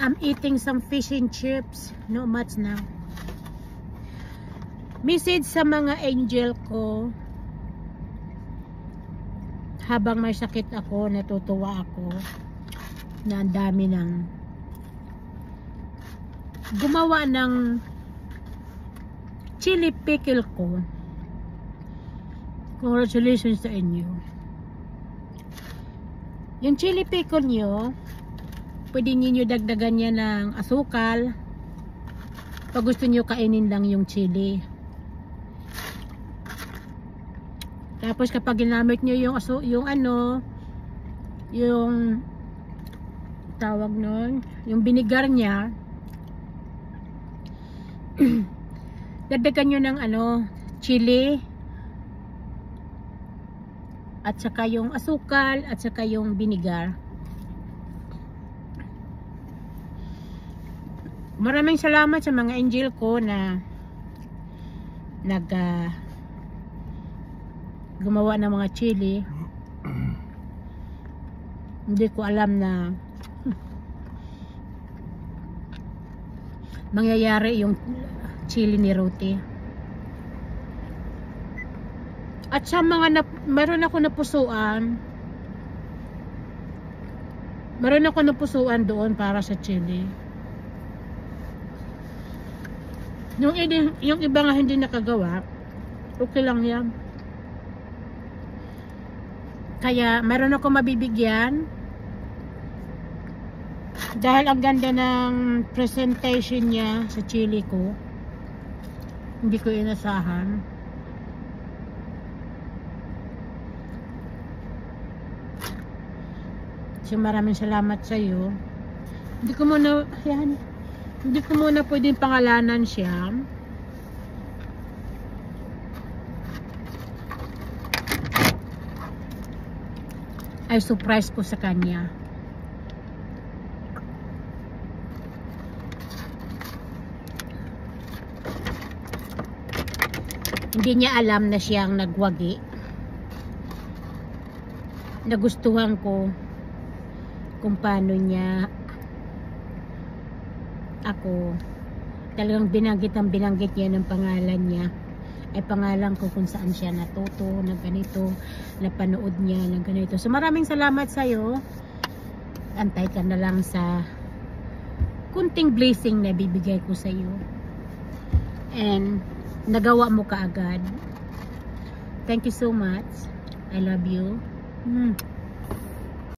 I'm eating some fish and chips. Not much now. Message sa mga angel ko. Habang may sakit ako, natutuwa ako na ang dami ng gumawa ng chili pickle ko. Congratulations sa inyo. Yung chili pickle nyo, pwede niyo dagdagan niya ng asukal. Pag gusto niyo kainin lang yung chili. Tapos kapag ginamit niyo yung tawag nun, yung vinegar niya, dagdagan niyo ng chili at saka yung asukal at saka yung vinegar. Maraming salamat sa mga angel ko na gumawa ng mga chili. Hindi ko alam na mangyayari yung chili ni Ruthie. At sa mga meron ako napusuan doon para sa chili. Yung iba nga hindi nakagawa, okay lang yan. Kaya meron ako mabibigyan dahil ang ganda ng presentation niya sa chili ko. Hindi ko inasahan. So maraming salamat sa iyo. Hindi ko muna pwedeng pangalanan siya. Ay surprise ko sa kanya. Hindi niya alam na siyang nagwagi. Nagustuhan ko kung paano niya ako talagang binanggit niya ng pangalan niya. Ay pangalan ko kung saan siya natuto ng ganito, napanood niya ng ganito. So maraming salamat sa iyo. Antay ka na lang sa kunting blessing na bibigay ko sa iyo. And nagawa mo kaagad. Thank you so much. I love you.